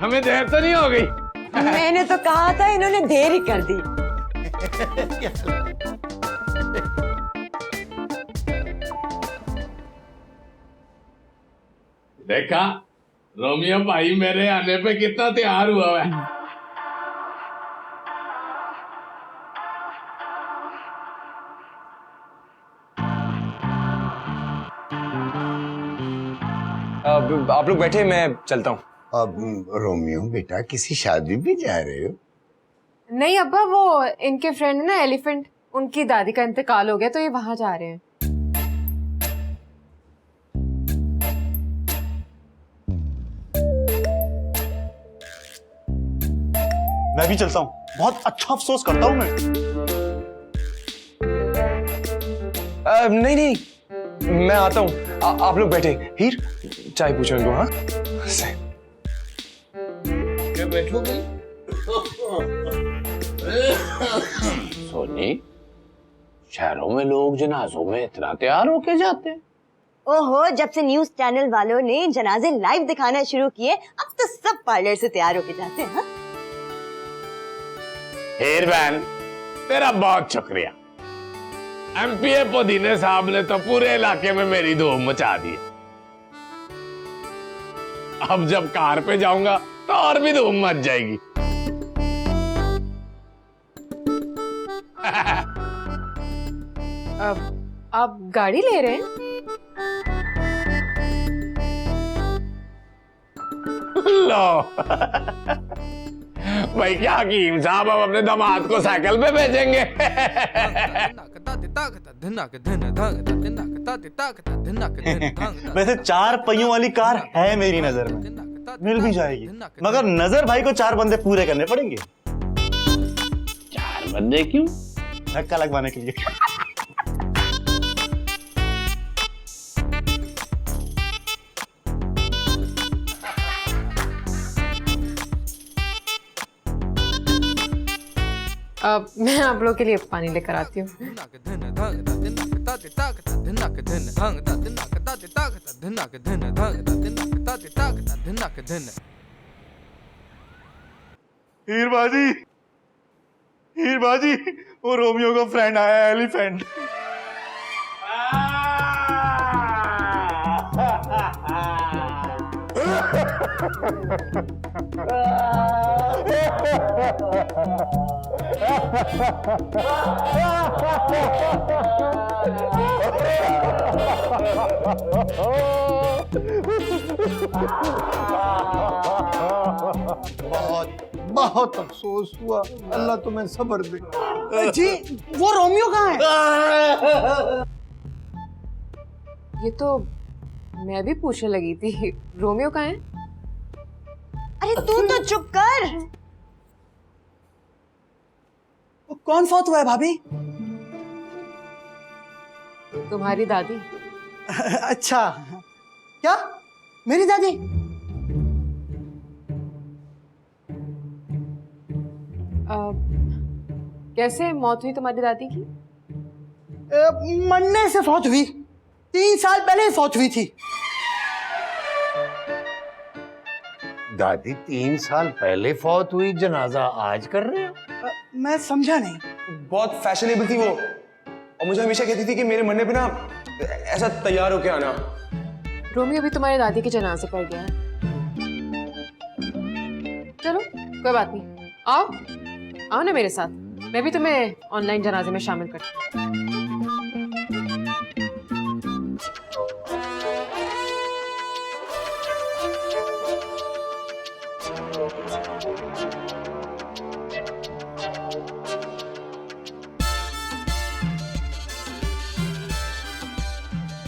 हमें देर तो नहीं हो गई? मैंने तो कहा था, इन्होंने देर ही कर दी। देखा रोमियो भाई मेरे आने पे कितना तैयार हुआ है। अब आप लोग बैठे, मैं चलता हूँ। अब रोमियो बेटा किसी शादी पे जा रहे हो? नहीं अब्बा, वो इनके फ्रेंड है ना एलिफेंट, उनकी दादी का इंतकाल हो गया तो ये वहां जा रहे हैं। मैं भी चलता हूँ, बहुत अच्छा अफसोस करता हूँ मैं। नहीं नहीं, मैं आता हूँ। आप लोग बैठे। हीर, चाय पूछो इनको। हाँ बैठोगे? सोनी, शहरों में लोग जनाजों में इतना तैयार होके जाते हैं। ओहो, जब से न्यूज चैनल वालों ने जनाजे लाइव दिखाना शुरू किए, अब तो सब पार्लर से तैयार होके जाते हैं। हीर बहन, तेरा बहुत शुक्रिया। एमपीए पुदीने साहब ने तो पूरे इलाके में मेरी धूम मचा दी। अब जब कार पे जाऊंगा तो और भी धूम मच जाएगी। अब आप गाड़ी ले रहे हैं? लो भाई, क्या हकीम साहब, अब अपने दामाद को साइकिल पे भेजेंगे। वैसे 4 पहियों वाली कार है मेरी नजर में, मिल भी जाएगी, मगर नजर भाई को 4 बंदे पूरे करने पड़ेंगे। 4 बंदे क्यों? धक्का लगवाने के लिए। अब मैं आप लोग के लिए पानी लेकर आती हूँ। हीर बाजी, वो रोमियो का फ्रेंड आया है, एलिफेंट। बहुत बहुत अफसोस हुआ। अल्लाह तुम्हें सब्र दे। जी, वो रोमियो कहाँ है? ये तो मैं भी पूछने लगी थी, रोमियो कहाँ है? अरे तू तो चुप कर। वो कौन फौत हुआ है भाभी? तुम्हारी दादी। अच्छा, क्या मेरी दादी? कैसे मौत हुई तुम्हारी दादी की? मरने से फौत हुई। 3 साल पहले फौत हुई थी। दादी 3 साल पहले फौत हुई, जनाजा आज कर रहे हो? मैं समझा नहीं। बहुत फैशनेबल थी वो, और मुझे हमेशा कहती थी कि मेरे मरने पे ना ऐसा तैयार होके आना। रोमियो भी तुम्हारी दादी के जनाजे पर गया है। चलो कोई बात नहीं, आओ आओ ना मेरे साथ, मैं भी तुम्हें ऑनलाइन जनाजे में शामिल करती हूँ।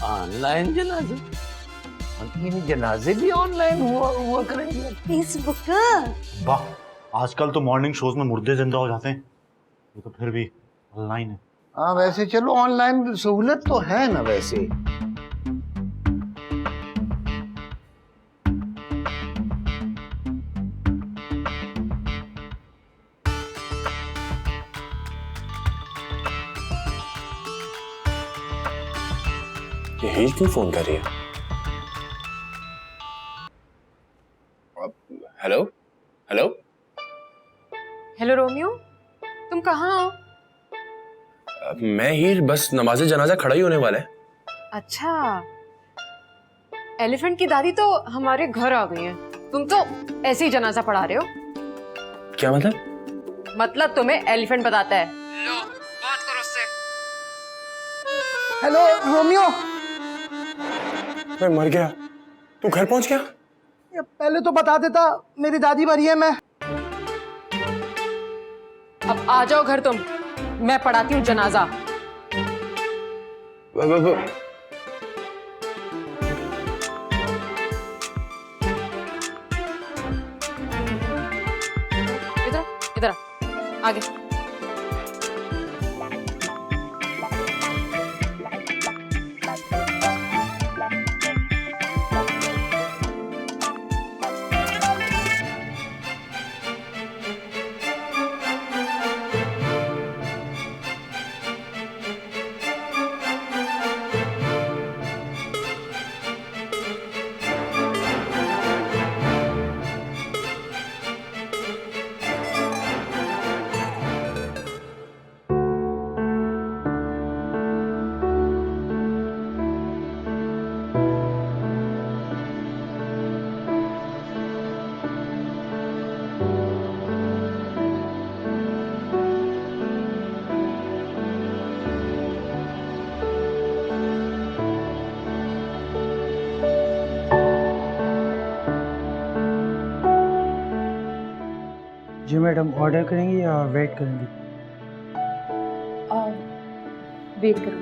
ऑनलाइन जनाजे? ये जनाजे भी ऑनलाइन हुआ करेंगे? फेसबुक। वाह, आजकल तो मॉर्निंग शोज में मुर्दे जिंदा हो जाते हैं, ये तो फिर भी ऑनलाइन है। हाँ वैसे चलो, ऑनलाइन सहूलत तो है ना वैसे। यही क्यों फोन कर रही है? हेलो, हेलो रोमियो, तुम कहाँ हो? मैं ही बस नमाज़े जनाजा खड़ा ही होने वाला है। अच्छा, एलिफेंट की दादी तो हमारे घर आ गई है। तुम तो ऐसे ही जनाजा पढ़ा रहे हो। क्या मतलब? मतलब तुम्हें एलिफेंट बताता है। लो, बात करो उससे। हेलो रोमियो, मैं मर गया, तू घर पहुंच गया? ये पहले तो बता देता, मेरी दादी मरी है। मैं अब आ जाओ घर तुम, मैं पढ़ाती हूँ जनाजा। इधर इधर आगे। जी मैडम, ऑर्डर करेंगी या वेट करेंगी? वेट करो।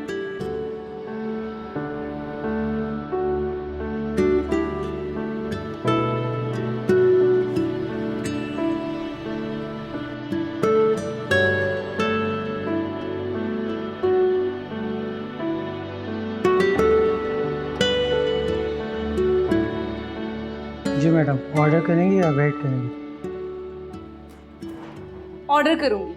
जी मैडम, ऑर्डर करेंगी या वेट करेंगी? ऑर्डर करूंगी।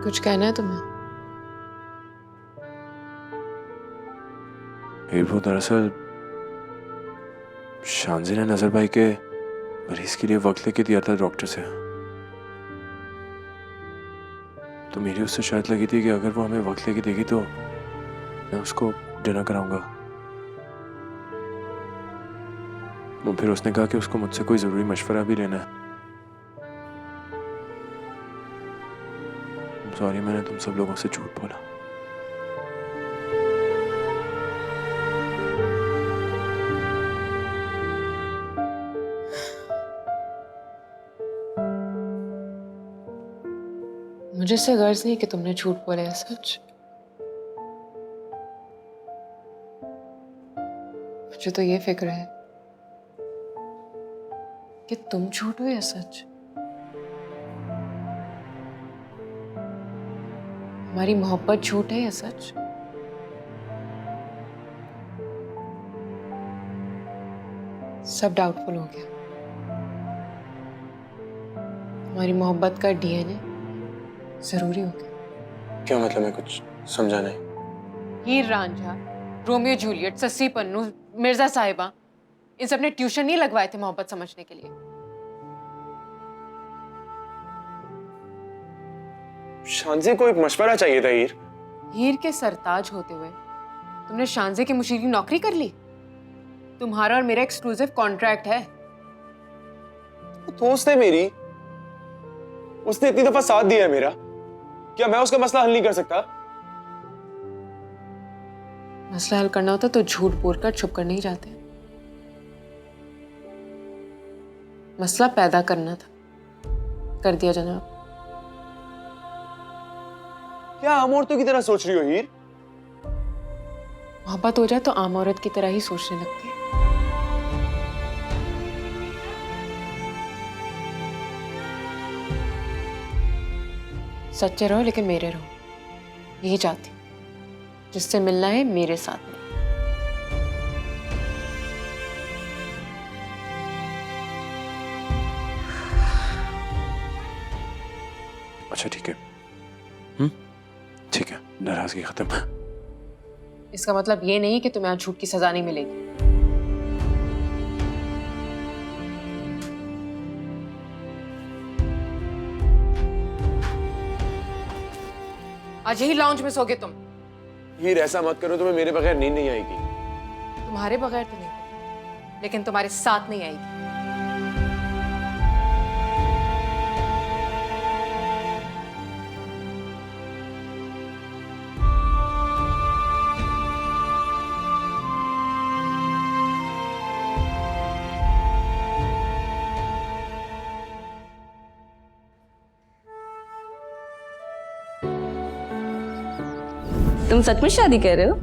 कुछ कहना है तुम्हें? वो दरअसल शानजी ने नजर भाई के मरीज के लिए वक्त लेके दिया था डॉक्टर से। तो मेरी उससे शर्त लगी थी कि अगर वो हमें वक्त लेके देगी तो मैं उसको डिनर कराऊंगा। वो फिर उसने कहा कि उसको मुझसे कोई जरूरी मशवरा भी लेना है। सॉरी, मैंने तुम सब लोगों से झूठ बोला। मुझे इससे गर्ज नहीं कि तुमने झूठ बोला है, सच। मुझे तो ये फिक्र है कि तुम झूठ हो या सच। हमारी मोहब्बत झूठ है या सच? सब डाउटफुल हो गया। हमारी मोहब्बत का डीएनए जरूरी हो गया। क्या मतलब? मैं कुछ समझा नहीं। हीर रांझा, रोमियो जूलियट, सस्सी पन्नू, मिर्जा साहिबा, इन सब ने ट्यूशन नहीं लगवाए थे मोहब्बत समझने के लिए। शांजे को एक मशवरा चाहिए था हीर। हीर के सरताज होते हुए तुमने शांजे की मुशीर की नौकरी कर ली। तुम्हारा और मेरा एक्सक्लूसिव कॉन्ट्रैक्ट है। वो दोस्त है मेरी, उसने इतनी दफा साथ दिया है मेरा, क्या मैं उसका मसला हल नहीं कर सकता? मसला हल करना होता तो झूठ बोलकर छुप कर नहीं जाते। मसला पैदा करना था, कर दिया जनाब। क्या आम औरतों की तरह सोच रही हो हीर? मोहब्बत हो जाए तो आम औरत की तरह ही सोचने लगती है। सच्चे रहो लेकिन मेरे रहो, यही चाहती हूँ। जिससे मिलना है मेरे साथ में। अच्छा ठीक है, ठीक है, नाराजगी खत्म। इसका मतलब ये नहीं कि तुम्हें आज झूठ की सजा नहीं मिलेगी। आज यही लाउंज में सोगे तुम। हीर ऐसा मत करो, तुम्हें मेरे बगैर नींद नहीं आएगी। तुम्हारे बगैर तो नहीं, लेकिन तुम्हारे साथ नहीं आएगी। तुम सच में शादी कर रहे हो?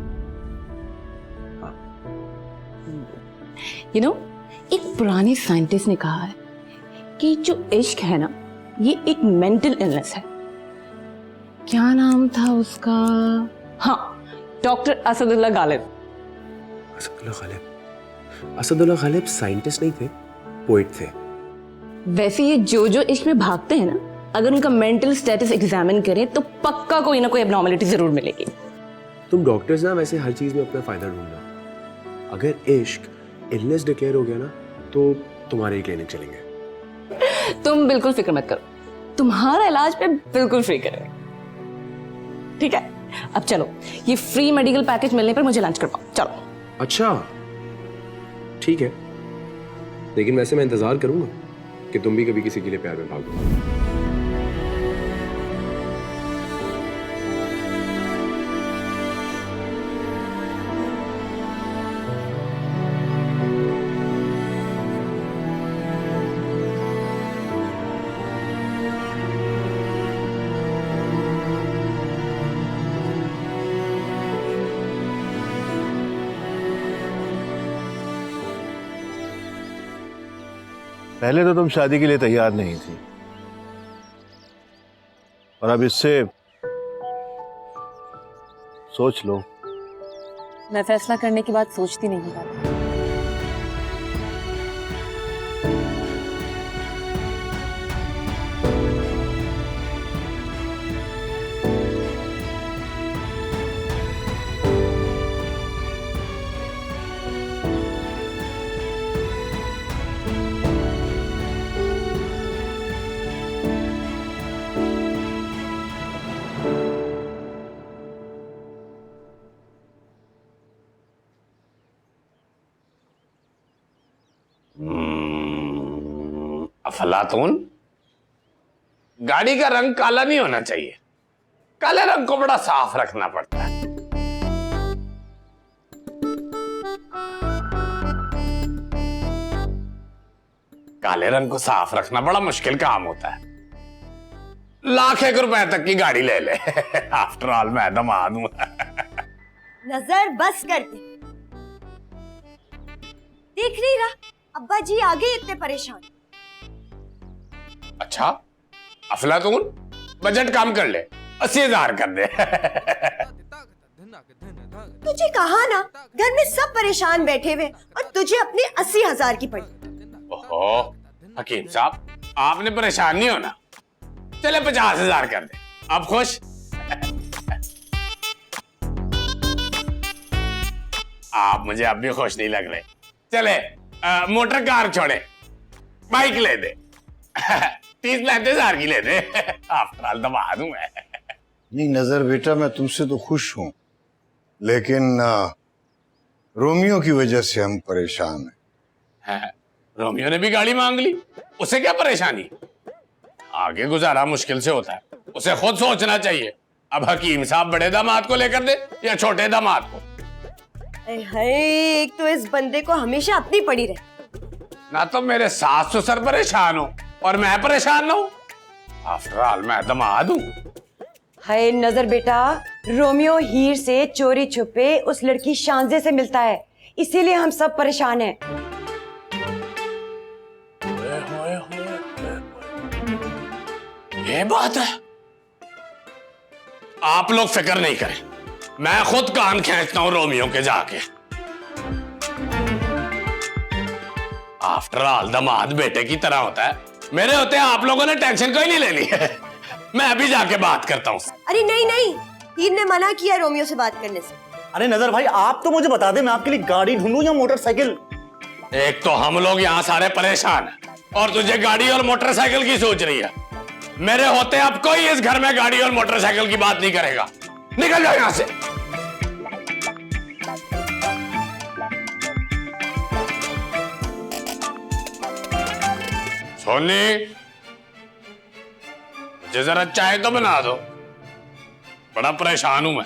एक पुराने साइंटिस्ट ने कहा है कि जो इश्क है ना, ये एक मेंटल इलनेस है। क्या नाम था उसका? हाँ, डॉक्टर असदुल्ला गालिब। असदुल्ला गालिब साइंटिस्ट नहीं थे, पोएट थे। वैसे ये जो इश्क में भागते हैं ना, अगर उनका मेंटल स्टेटस एग्जामिन करें तो पक्का कोई ना कोई एब्नॉर्मलिटी जरूर मिलेगी। तुम डॉक्टर्स ना वैसे हर चीज में अपना फायदा ढूंढना। अगर इश्क इलनेस डिक्लेयर हो गया ना तो तुम्हारे ही क्लिनिक चलेंगे। तुम बिल्कुल फिक्र मत करो, तुम्हारा इलाज पे बिल्कुल फ्री करें। ठीक है, अब चलो, ये फ्री मेडिकल पैकेज मिलने पर मुझे लंच करवाओ। चलो। अच्छा ठीक है, लेकिन वैसे मैं इंतजार करूंगा कि तुम भी कभी किसी के लिए प्यार में भागो। पहले तो तुम शादी के लिए तैयार नहीं थी, और अब इससे सोच लो। मैं फैसला करने की बात सोचती नहीं हूँ। अफलातून, गाड़ी का रंग काला नहीं होना चाहिए। काले रंग को बड़ा साफ रखना पड़ता है। काले रंग को साफ रखना बड़ा मुश्किल काम होता है। लाख एक रुपए तक की गाड़ी ले ले। आफ्टर ऑल मैं दमाद हूं। नजर बस कर दे। देख नहीं रहा अब्बा जी आगे इतने परेशान। अच्छा अफलातून, बजट काम कर ले, 80,000 कर दे। तुझे कहा ना, घर में सब परेशान बैठे हुए और तुझे अपने 80,000 की पड़ी। ओहो हकीम साहब, आपने परेशान नहीं होना। चले 50,000 कर दे। आप खुश? आप मुझे अब भी खुश नहीं लग रहे। चले मोटर कार छोड़े, बाइक ले दे। 30-35,000 की ले दे। आफ्टर ऑल दबा दूं मैं। नहीं नजर बेटा, मैं तुमसे तो खुश हूं, लेकिन रोमियो की वजह से हम परेशान हैं। रोमियो ने भी गाड़ी मांग ली, उसे क्या परेशानी? आगे गुजारा मुश्किल से होता है, उसे खुद सोचना चाहिए। अब हकीम साहब बड़े दामाद को लेकर दे या छोटे दामाद को। एक तो इस बंदे को हमेशा अपनी पड़ी रहे। ना तो मेरे सास ससुर परेशान हो और मैं परेशान ना हूं। आफ्टर ऑल मैं दामाद हूं। हाय नजर बेटा, रोमियो हीर से चोरी छुपे उस लड़की शांजे से मिलता है, इसीलिए हम सब परेशान हैं। ये बात है। आप लोग फिक्र नहीं करें, मैं खुद कान खींचता हूं रोमियो के जाके। आफ्टर ऑल दामाद बेटे की तरह होता है, मेरे होते आप लोगों ने टेंशन कोई नहीं लेनी है। मैं अभी जाके बात करता हूं। अरे नहीं नहीं, हीर ने मना किया रोमियो से बात करने से। अरे नजर भाई, आप तो मुझे बता दे, मैं आपके लिए गाड़ी ढूंढूं या मोटरसाइकिल? एक तो हम लोग यहाँ सारे परेशान हैं और तुझे गाड़ी और मोटरसाइकिल की सोच रही है। मेरे होते अब कोई इस घर में गाड़ी और मोटरसाइकिल की बात नहीं करेगा। निकल जाओ यहां से। सोनी, मुझे जरा चाय तो बना दो, बड़ा परेशान हूं मैं।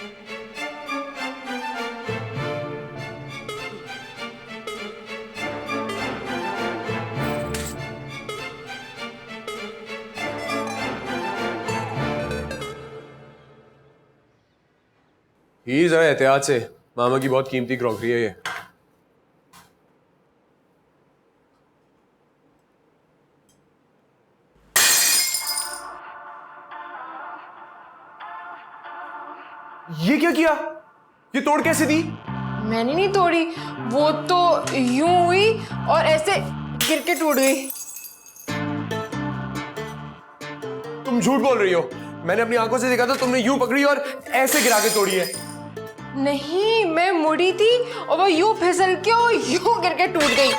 ये जरा एहतियात से, मामा की बहुत कीमती क्रॉकरी है ये। ये क्या किया? ये तोड़ कैसे दी? मैंने नहीं तोड़ी, वो तो यूं हुई और ऐसे गिर के टूट गई। तुम झूठ बोल रही हो। मैंने अपनी आंखों से देखा था, तुमने यूं पकड़ी और ऐसे गिरा के तोड़ी है। नहीं, मैं मुड़ी थी और वो यूं फिसल के और यूं गिर के टूट गई।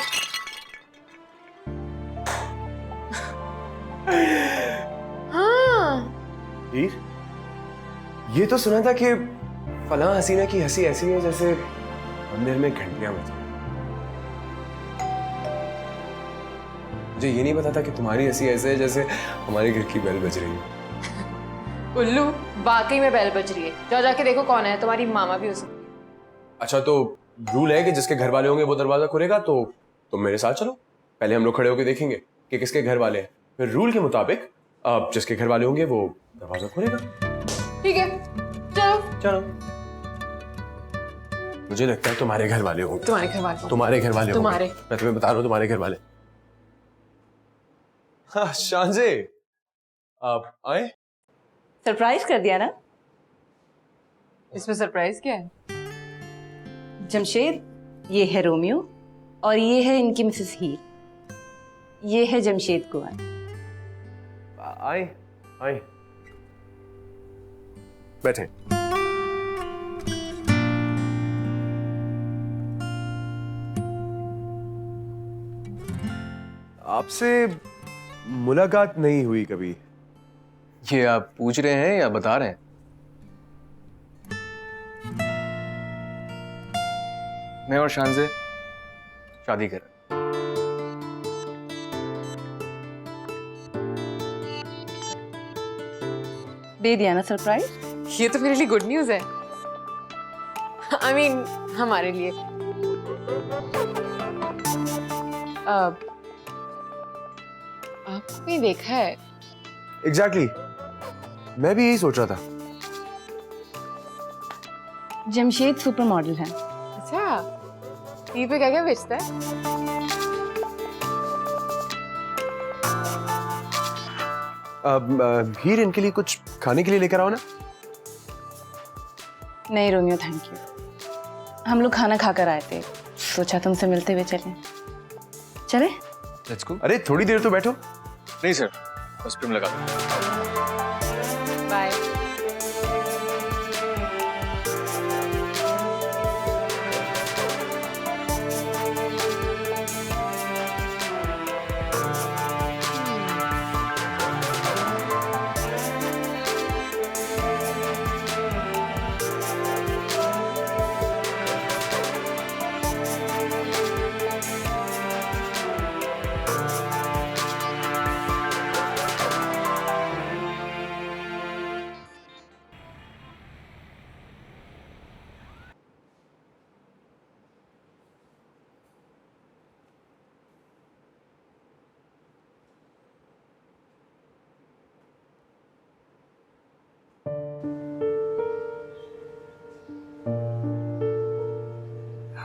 हाँ। हीर, ये तो सुना था कि फलां हसीना की हंसी ऐसी है जैसे मंदिर में घंटियां बजती। मुझे ये नहीं पता था कि तुम्हारी हंसी ऐसे है जैसे हमारे घर की बेल बज रही है। उल्लू, वाकई में बेल बज रही है। जाओ जाके देखो कौन है, तुम्हारी मामा भी हो सकती है। अच्छा, तो रूल है कि जिसके घर वाले होंगे वो दरवाजा खुलेगा, तो तुम मेरे साथ चलो। पहले हम लोग खड़े होकर देखेंगे कि किसके घर वाले हैं, फिर रूल के मुताबिक अब जिसके घर वाले होंगे वो दरवाजा खुलेगा। ठीक है, चलो। चलो। मुझे लगता है तुम्हारे घर वाले होंगे। तुम्हारे घर वाले? तुम्हारे घर वाले तुम्हारे? होंगे। मैं तुम्हें बता रहा हूँ, तुम्हारे घर वाले। हाँ, शांजे, आप आए? सरप्राइज कर दिया ना? इसमें सरप्राइज क्या है? जमशेद, ये है रोमियो और ये है इनकी मिसेस हीर। ये है जमशेद कुंवर। आए आए, बैठे। आपसे मुलाकात नहीं हुई कभी। ये आप पूछ रहे हैं या बता रहे हैं? मैं और शांजे शादी कर। दे दिया ना सरप्राइज? ये तो मेरे लिए गुड न्यूज है। I mean, हमारे लिए। आपने देखा है? एग्जैक्टली, मैं भी यही सोच रहा था। जमशेद सुपर मॉडल है। अच्छा, टीवी पे क्या क्या बेचता है? हीर, इनके लिए कुछ खाने के लिए लेकर आओ ना। नहीं रोमियो, थैंक यू। हम लोग खाना खाकर आए थे, सोचा तुमसे मिलते हुए चलें। चले? Let's go. अरे थोड़ी देर तो बैठो। नहीं सर, बस प्रिम लगा दो। बाय।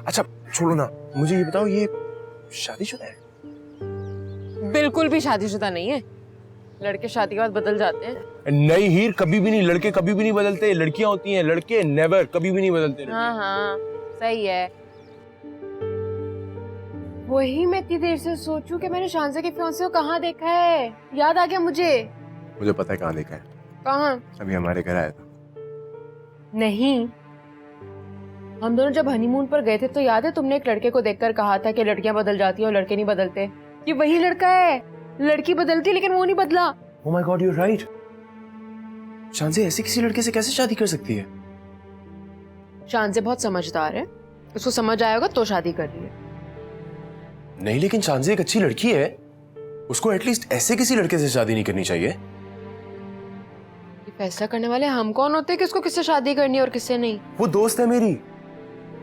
अच्छा छोड़ो ना, मुझे ये बताओ, ये शादीशुदा है? बिल्कुल भी शादीशुदा नहीं है। लड़के शादी के बाद बदल जाते हैं। नहीं हीर, कभी भी नहीं, लड़के कभी भी नहीं बदलते, लड़कियां होती हैं, लड़के नेवर, कभी भी नहीं बदलते। हाँ हाँ सही है। वही मैं इतनी देर से सोचूं कि मैंने शांजा के फियांसे को कहाँ देखा है। याद आ गया मुझे। मुझे पता है कहाँ देखा है। कहाँ? अभी हमारे घर आया था। नहीं, हम दोनों जब हनीमून पर गए थे तो याद है तुमने एक लड़के को देखकर कहा था कि लड़कियां बदल जाती हैं और लड़के नहीं बदलते। ये वही लड़का है। लड़की बदलती लेकिन वो नहीं बदला। Oh my God, you're right. शांजे ऐसे किसी लड़के से कैसे शादी कर सकती है? शांजे बहुत समझदार है, उसको समझ आएगा तो शादी कर रही है। नहीं लेकिन शांजे एक अच्छी लड़की है, उसको एटलीस्ट ऐसे किसी लड़के से शादी नहीं करनी चाहिए। ये फैसला करने वाले हम कौन होते हैं कि उसको किससे शादी करनी है और किससे नहीं? वो दोस्त है मेरी,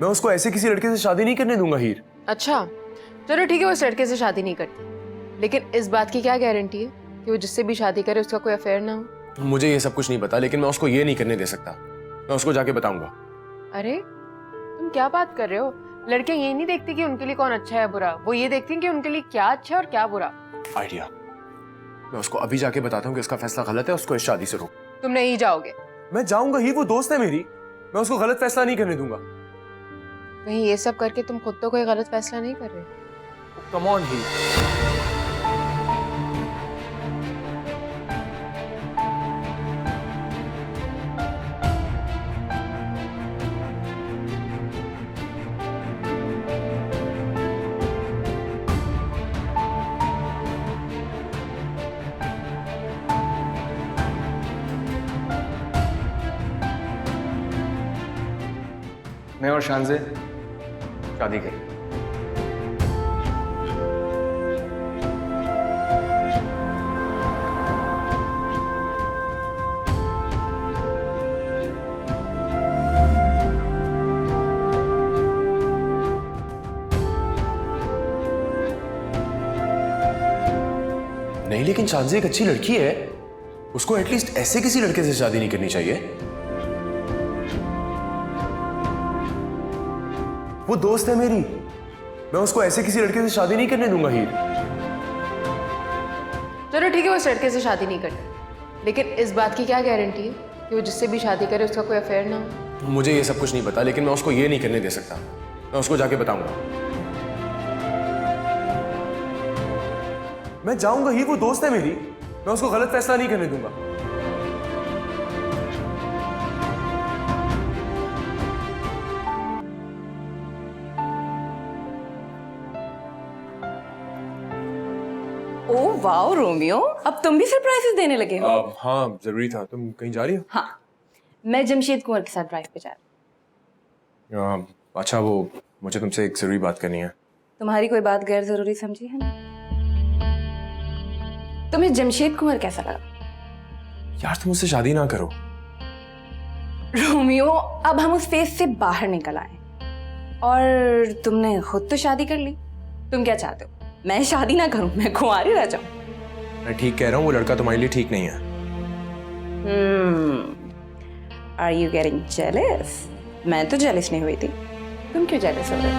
मैं उसको ऐसे किसी लड़के से शादी नहीं करने दूंगा हीर। अच्छा चलो ठीक है, वो इस लड़के से शादी नहीं करती, लेकिन इस बात की क्या गारंटी है कि वो जिससे भी शादी करे उसका कोई अफेयर ना हो? मुझे ये सब कुछ नहीं पता, लेकिन मैं उसको ये नहीं करने दे सकता। मैं उसको जाके बताऊंगा। अरे तुम क्या बात कर रहे हो? लड़कियां ये नहीं देखती कि उनके लिए कौन अच्छा है बुरा, वो ये देखती हैं कि उनके लिए क्या अच्छा है और क्या बुरा। आइडिया, मैं उसको अभी जाके बताता हूँ कि उसका फैसला गलत है, उसको इस शादी से रोक। तुम नहीं जाओगे? मैं जाऊंगा ही, वो दोस्त है मेरी, मैं उसको गलत फैसला नहीं करने दूंगा। कहीं ये सब करके तुम खुद तो कोई गलत फैसला नहीं कर रहे? कम ऑन ही। मैं और शांजे शादी करें। नहीं लेकिन शांजे एक अच्छी लड़की है, उसको एटलीस्ट ऐसे किसी लड़के से शादी नहीं करनी चाहिए। वो दोस्त है मेरी, मैं उसको ऐसे किसी लड़के से शादी नहीं करने दूंगा हीर। चलो ठीक है, वो इस लड़के से शादी नहीं करती, लेकिन इस बात की क्या गारंटी है कि वो जिससे भी शादी करे उसका कोई अफेयर ना हो? मुझे ये सब कुछ नहीं पता, लेकिन मैं उसको ये नहीं करने दे सकता। मैं उसको जाके बताऊंगा। मैं जाऊंगा ही, वो दोस्त है मेरी, मैं उसको गलत फैसला नहीं करने दूंगा। ओह वाओ रोमियो, अब तुम भी सरप्राइजेस देने लगे हो। हाँ जरूरी था। तुम कहीं जा रही हो? हाँ, मैं जमशेद कुंवर के साथ ड्राइव पे जा रही हूँ। अच्छा वो मुझे तुमसे एक जरूरी बात करनी है। तुम्हारी कोई बात गैर जरूरी समझी है ना? तुम्हें जमशेद कुंवर कैसा लगा? यार तुम उससे शादी ना करो। रोमियो, अब हम उस फेज से बाहर निकल आए और तुमने खुद तो शादी कर ली। तुम क्या चाहते हो, मैं शादी ना करूं, मैं कुंवारी रह जाऊं? मैं ठीक कह रहा हूँ, वो लड़का तुम्हारे लिए ठीक नहीं है। Are you getting jealous? मैं तो जेलस नहीं हुई थी, तुम क्यों जेलस हो रहे हो?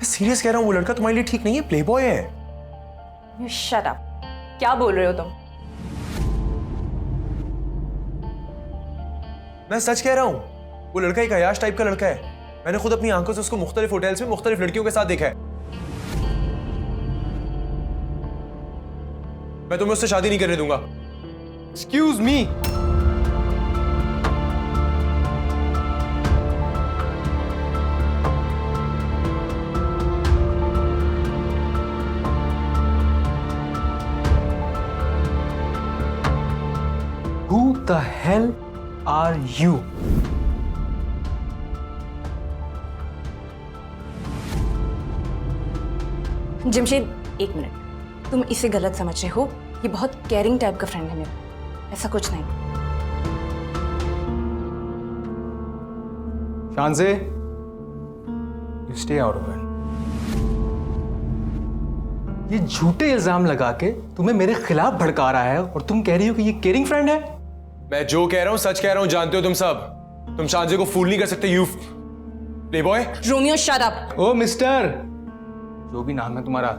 सीरियस कह रहा हूँ, वो लड़का तुम्हारे लिए ठीक नहीं है, प्लेबॉय है। You shut up. क्या बोल रहे हो तुम? मैं सच कह रहा हूँ, वो लड़का एक अयाश टाइप का लड़का है। मैंने खुद अपनी आंखों से उसको मुख्तलिफ होटल्स में मुख्तलिफ लड़कियों के साथ देखा है। मैं तुम्हें उससे शादी नहीं करने दूंगा। Excuse me. Who the hell are you? Jamshed, एक मिनट, तुम इसे गलत समझ रहे हो। ये बहुत केयरिंग टाइप का फ्रेंड है मेरा, ऐसा कुछ नहीं। Shanje, you stay out of it. ये झूठे इल्जाम लगा के तुम्हें मेरे खिलाफ भड़का रहा है और तुम कह रही हो कि ये केयरिंग फ्रेंड है। मैं जो कह रहा हूं सच कह रहा हूं, जानते हो तुम सब। तुम शांजे को फूल नहीं कर सकते। You playboy. Romeo shut up. Oh mister, जो भी नाम है तुम्हारा,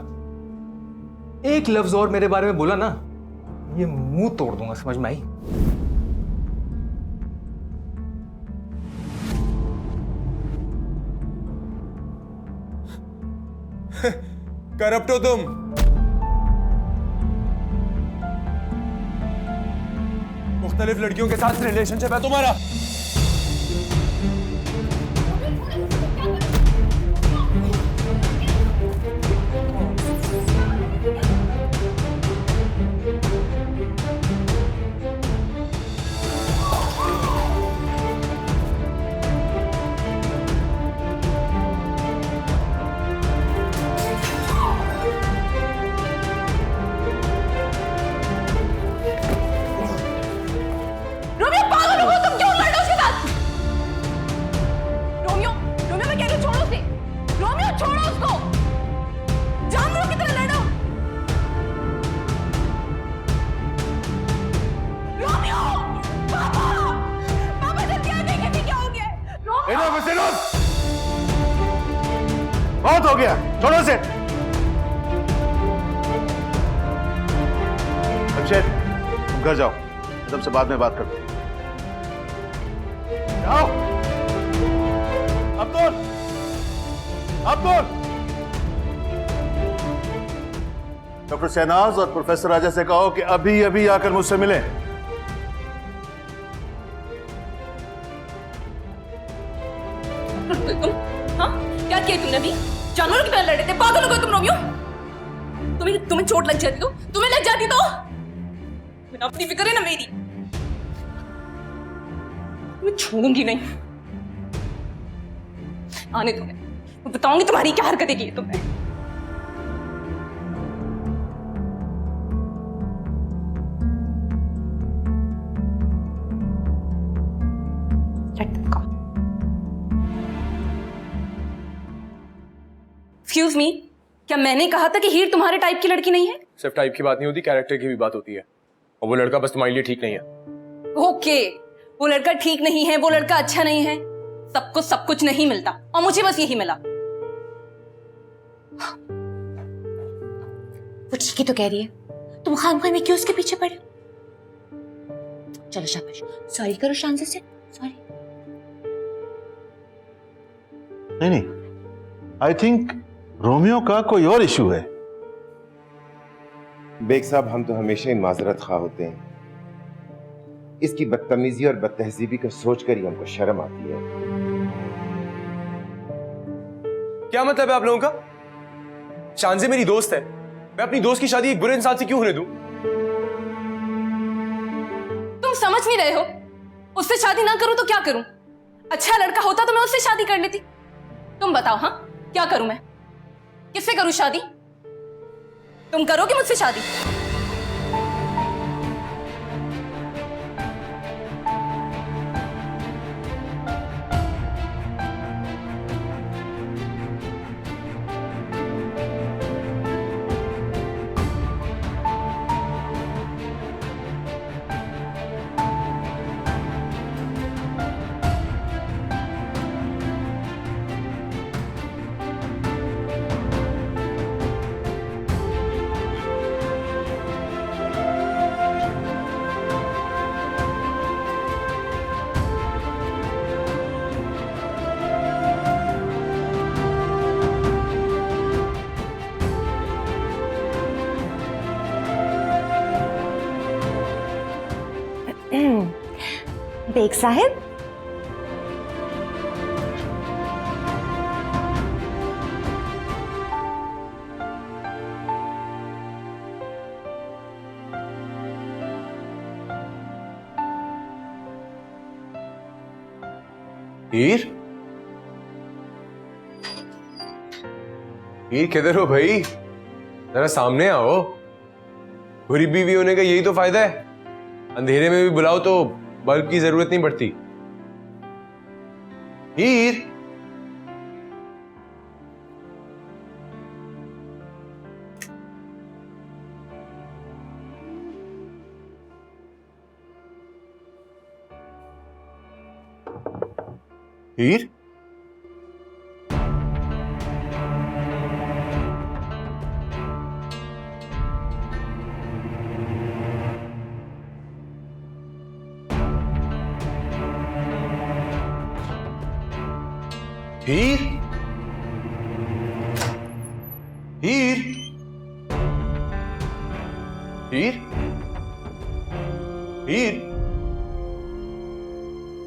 एक लफ्ज और मेरे बारे में बोला ना, ये मुंह तोड़ दूंगा, समझ में आई? करप्ट हो तुम। मुख्तलिफ लड़कियों के साथ रिलेशनशिप है तुम्हारा। रोमियो पागल हो, तुम क्यों लड़ रहे हो उसके साथ? रोमियो, रोमियो मैं कह रही हूँ छोड़ो उसे। रोमियो छोड़ो उसको, जानवरों की तरह लड़ो। रोमियो, पापा, पापा जल्दी आ जाइए, क्या हो गया? रोमियो, बहुत हो गया, छोड़ो उसे। अक्षय, तुम घर जाओ, मैं तुमसे बाद में बात करता हूं। जाओ। अब्दुल, अब्दुल। डॉक्टर शहनाज और प्रोफेसर राजा से कहो कि अभी अभी आकर मुझसे मिलें। तुम, हाँ? क्या किया तुमने अभी? जानवरों की तरह लड़ रहे थे, पागल हो गए तुम रोमियो। तुम्हें चोट लग जाती तो, तुम्हें लग जाती तो, अपनी फिक्र है ना मेरी, मैं छोड़ूंगी नहीं। आने दो, मैं बताऊंगी तुम्हारी क्या हरकतें की है तुमने। एक्सक्यूज मी, क्या मैंने कहा था कि हीर तुम्हारे टाइप की लड़की नहीं है? सिर्फ टाइप की बात नहीं होती, कैरेक्टर की भी बात होती है। और वो लड़का बस तुम्हारे लिए ठीक नहीं है। ओके, वो लड़का ठीक नहीं है, वो लड़का अच्छा नहीं है। सबको सब कुछ नहीं मिलता और मुझे बस यही मिला। वो ठीक ही तो कह रही है, तुम खामखा में क्यों उसके पीछे पड़े? चलो शाबाश, सॉरी करो शांति से, सॉरी। नहीं, आई थिंक रोमियो का कोई और इशू है। बेग साहब, हम तो हमेशा ही माजरत खा होते हैं। इसकी बदतमीजी और बदतहजीबी को सोचकर ही हमको शर्म आती है। क्या मतलब है आप लोगों का? शांजे मेरी दोस्त है, मैं अपनी दोस्त की शादी एक बुरे इंसान से क्यों होने दूं? तुम समझ नहीं रहे हो, उससे शादी ना करूं तो क्या करूं? अच्छा लड़का होता तो मैं उससे शादी कर लेती। तुम बताओ, हाँ क्या करूं मैं? किससे करूं शादी? तुम करोगे मुझसे शादी? बेग साहब, हीर, हीर किधर हो भाई? जरा सामने आओ। बुरी बीवी होने का यही तो फायदा है, अंधेरे में भी बुलाओ तो बल्ब की जरूरत नहीं पड़ती। हीर, हीर, हीर, हीर, हीर, हीर,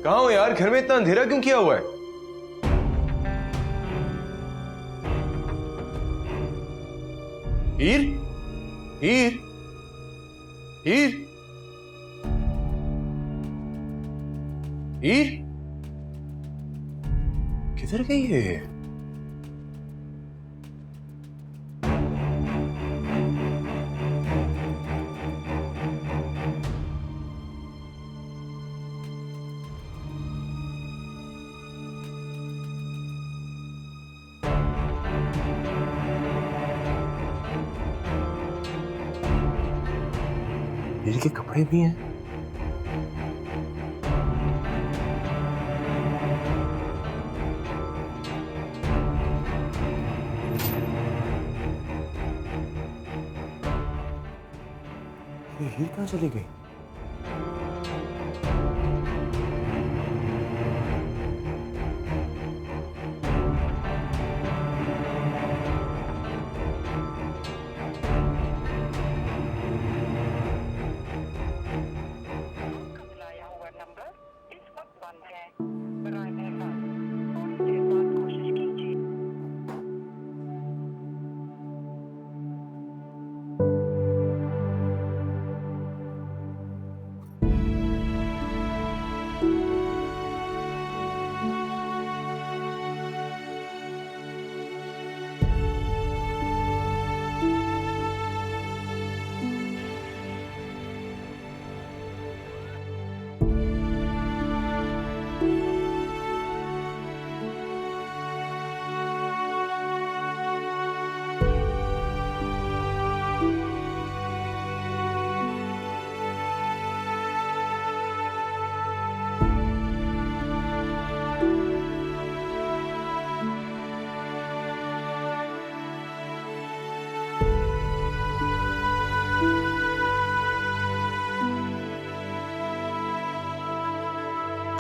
कहाँ हो यार? घर में इतना अंधेरा क्यों किया हुआ है? हीर, हीर, हीर, हीर, किधर गई है? हीर के कपड़े भी हैं। हीर कहाँ चली गई?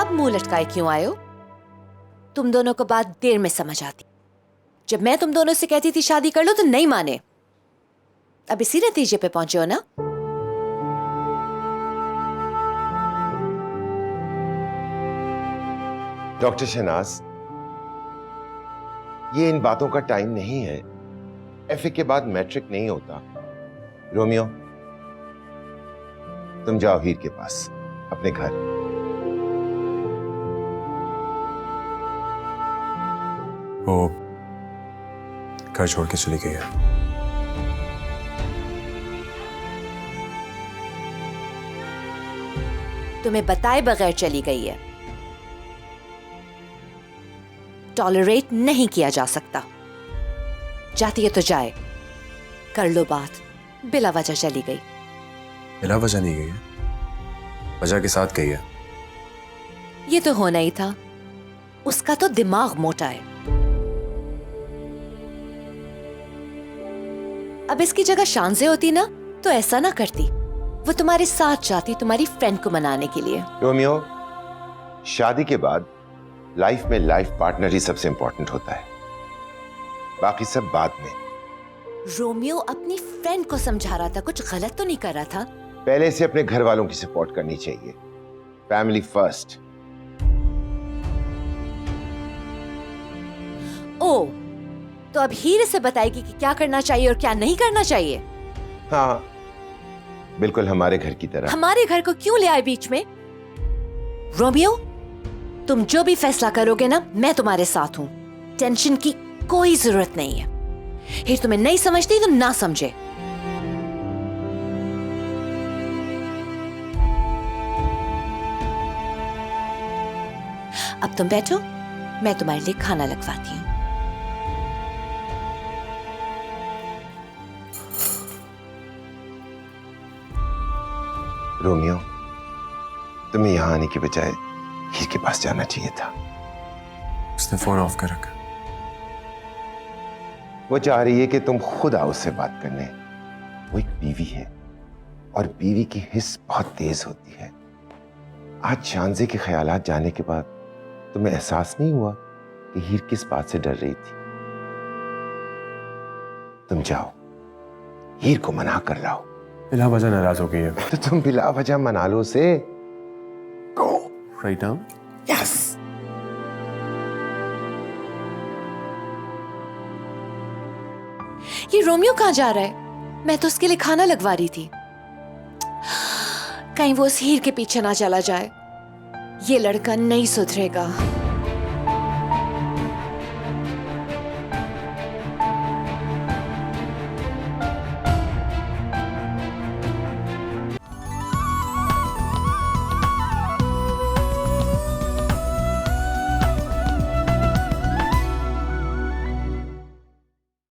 अब मुंह लटकाए क्यों आए हो? तुम दोनों को बात देर में समझ आती। जब मैं तुम दोनों से कहती थी शादी कर लो तो नहीं माने। अब इसी नतीजे पे पहुंचे हो ना? डॉक्टर शहनाज, ये इन बातों का टाइम नहीं है। एफए के बाद मैट्रिक नहीं होता। रोमियो, तुम जाओ हीर के पास, अपने घर। वो घर छोड़ के चली गई है। तुम्हें बताए बगैर चली गई है। टॉलरेट नहीं किया जा सकता। जाती है तो जाए, कर लो बात। बिला वजह चली गई। बिला वजह नहीं गई है, वजह के साथ गई है। ये तो होना ही था। उसका तो दिमाग मोटा है। अब इसकी जगह शांजे होती ना तो ऐसा ना करती। वो तुम्हारे साथ जाती तुम्हारी फ्रेंड को मनाने के लिए। रोमियो, शादी के बाद लाइफ में लाइफ पार्टनर ही सबसे इंपॉर्टेंट होता है, बाकी सब बाद में। रोमियो अपनी फ्रेंड को समझा रहा था, कुछ गलत तो नहीं कर रहा था। पहले से अपने घर वालों की सपोर्ट करनी चाहिए। Family first. ओ, तो अब हीर से बताएगी कि क्या करना चाहिए और क्या नहीं करना चाहिए। हाँ, बिल्कुल हमारे घर की तरह। हमारे घर को क्यों ले आए बीच में? रोमियो, तुम जो भी फैसला करोगे ना, मैं तुम्हारे साथ हूं। टेंशन की कोई जरूरत नहीं है। हीर तुम्हें नहीं समझती तो ना समझे। अब तुम बैठो, मैं तुम्हारे लिए खाना लगवाती हूँ। रोमियो, तुम्हें यहाँ आने की बजाय हीर के पास जाना चाहिए था। उसने फोन ऑफ कर रखा। वो चाह रही है कि तुम खुद आओ उससे बात करने। वो एक बीवी है और बीवी की हिस्स बहुत तेज होती है। आज शांजे के ख्यालात जाने के बाद तुम्हें एहसास नहीं हुआ कि हीर किस बात से डर रही थी? तुम जाओ, हीर को मना कर लाओ। बिला वजह नाराज हो गई है तो तुम बिला वजह मना लो उसे। Go right now. यस। ये रोमियो कहाँ जा रहा है? मैं तो उसके लिए खाना लगवा रही थी। कहीं वो उस हीर के पीछे ना चला जाए। ये लड़का नहीं सुधरेगा।